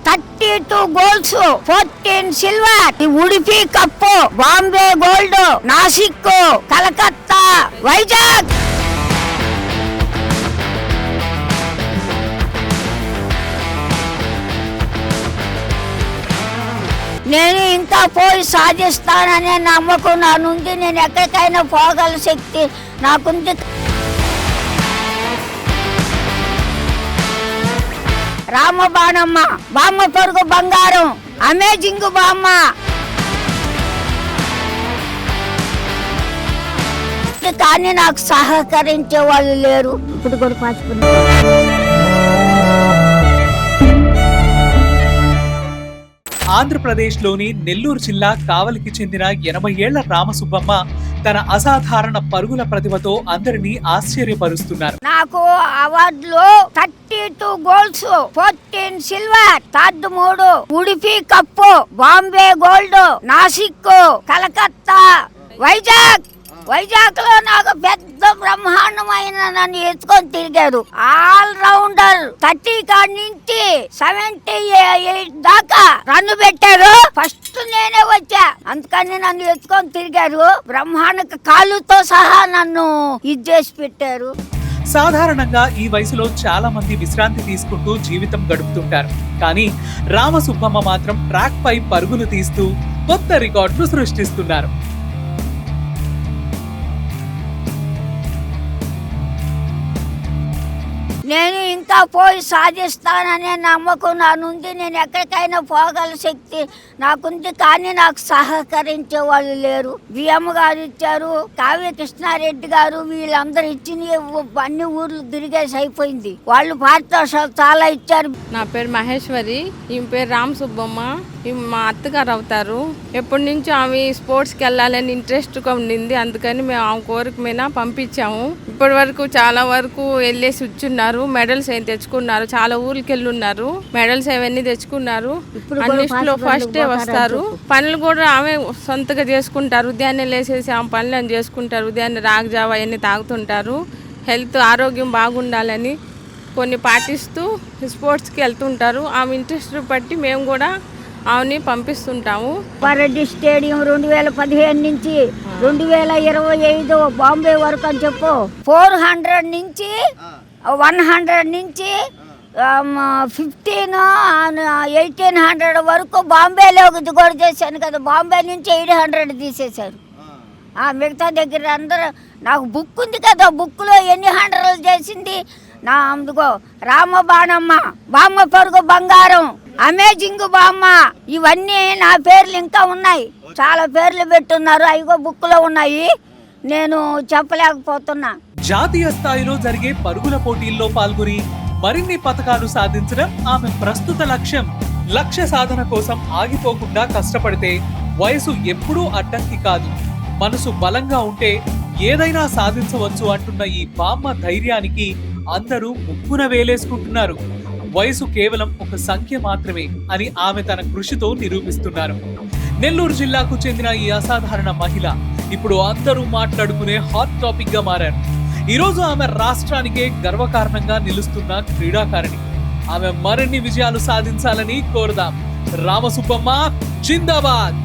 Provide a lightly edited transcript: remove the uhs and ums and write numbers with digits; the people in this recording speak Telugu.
32 goals, 14 silver. Udupi cup, Bombay gold, Nashik, Calcutta, Vizag. నేను ఇంకా పోయి సాధిస్తాననే నమ్మకం నా నుండి. నేను ఎక్కడికైనా పోగల శక్తి నాకుంది. రామబాణమ్మ, బామ్మ పొరుగు బంగారం, అమేజింగ్ బామ్మ. కానీ నాకు సహకరించే వాళ్ళు లేరు. ఇప్పుడు కూడా పాచుకున్నారు. ఆంధ్రప్రదేశ్లోని నెల్లూరు జిల్లా కావలికి చెందిన 80 ఏళ్ల రామసుబ్బమ్మ తన అసాధారణ పరుగుల ప్రతిభతో అందరినీ ఆశ్చర్యపరుస్తున్నారు. నాకు అవార్డులు 32 goals, 14 silver, 3 Udupi cup, Bombay gold, Nashik, Calcutta, Vizag లో నాకు పెద్ద బ్రహ్మాండమైన నన్ను ఎత్తుకొని తిరిగారు. ఆల్ రౌండర్ 30 కాడి నుంచి 78 దాకా రన్ను పెట్టారు. ఫస్ట్ నేనే వచ్చా, అందుకని నన్ను ఎత్తుకొని తిరిగారు. బ్రహ్మాండ కాళ్ళతో సహా నన్ను ఇది చేసి పెట్టారు. సాధారణంగా ఈ వయసులో చాలా మంది విశ్రాంతి తీసుకుంటూ జీవితం గడుపుతుంటారు. కానీ రామసుబ్బమ్మ మాత్రం ట్రాక్ పై పరుగులు తీస్తూ కొత్త రికార్డులు సృష్టిస్తున్నారు. నేను ఇంకా పోయి సాధిస్తాననే నమ్మకం నా నుండి. నేను ఎక్కడికైనా పోగల శక్తి నాకుంది. కానీ నాకు సహకరించే వాళ్ళు లేరు. బిఎం గారు ఇచ్చారు, కావ్య కృష్ణారెడ్డి గారు, వీళ్ళందరూ ఇచ్చిన అన్ని ఊర్లు తిరిగేసి అయిపోయింది. వాళ్ళు పారితోషాలు చాలా ఇచ్చారు. నా పేరు మహేశ్వరి, ఈ పేరు రామసుబ్బమ్మ. మా అత్తగారు అవుతారు. ఎప్పటి నుంచో ఆమె స్పోర్ట్స్కి వెళ్ళాలని ఇంట్రెస్ట్ ఉండింది. అందుకని మేము ఆమె కోరిక మీద పంపించాము. ఇప్పటి వరకు చాలా వరకు వెళ్ళేసి వచ్చున్నారు. మెడల్స్ ఏం తెచ్చుకున్నారు. చాలా ఊరికి వెళ్ళి ఉన్నారు. మెడల్స్ అవన్నీ తెచ్చుకున్నారు. అన్నిట్లో ఫస్టే వస్తారు. పనులు కూడా ఆమె సొంతగా చేసుకుంటారు. ఉదయాన్నే లేసేసి ఆమె పనులను చేసుకుంటారు. ఉదయాన్నే రాగజావ అవన్నీ తాగుతుంటారు. హెల్త్ ఆరోగ్యం బాగుండాలని కొన్ని పాటిస్తూ స్పోర్ట్స్కి వెళ్తుంటారు. ఆమె ఇంట్రెస్ట్ బట్టి మేము కూడా ఆమెని పంపిస్తుంటాము. పరెడ్డి స్టేడియం 2015 నుంచి 2025 బాంబే వరకు అని చెప్పు. 400 నుంచి 100 నుంచి 15 1800 వరకు బాంబేలో కూడా చేశాను కదా. బాంబే నుంచి 800 తీసేశారు. మిగతా దగ్గర అందరూ నాకు బుక్ ఉంది కదా, బుక్లో ఎన్ని 100 చేసింది. నా అందుకో రామబాణమ్మ, బామ్మ పొరుగు బంగారం, అమేజింగ్ బామ్మ, ఇవన్నీ నా పేర్లు ఇంకా ఉన్నాయి. చాలా పేర్లు పెట్టున్నారు. అవిగో బుక్ లో ఉన్నాయి. నేను చెప్పలేకపోతున్నా. జాతీయ స్థాయిలో జరిగే పరుగుల పోటీల్లో పాల్గొని మరిన్ని పతకాలు సాధించడం ఆమె ప్రస్తుత లక్ష్యం. లక్ష్య సాధన కోసం ఆగిపోకుండా కష్టపడితే వయసు ఎప్పుడూ అడ్డంకి కాదు. మనసు బలంగా ఉంటే ఏదైనా సాధించవచ్చు అంటున్న ఈ బామ్మ ధైర్యానికి అందరూ ముక్కున వేలేసుకుంటున్నారు. వయసు కేవలం ఒక సంఖ్య మాత్రమే అని ఆమె తన కృషితో నిరూపిస్తున్నారు. నెల్లూరు జిల్లాకు చెందిన ఈ అసాధారణ మహిళ ఇప్పుడు అందరూ మాట్లాడుకునే హాట్ టాపిక్ గా మారారు. ఈరోజు ఆమె రాష్ట్రానికే గర్వకారణంగా నిలుస్తున్న క్రీడాకారిణి. ఆమె మరిన్ని విజయాలు సాధించాలని కోరుదాం. రామసుబ్బమ్మ జిందాబాద్.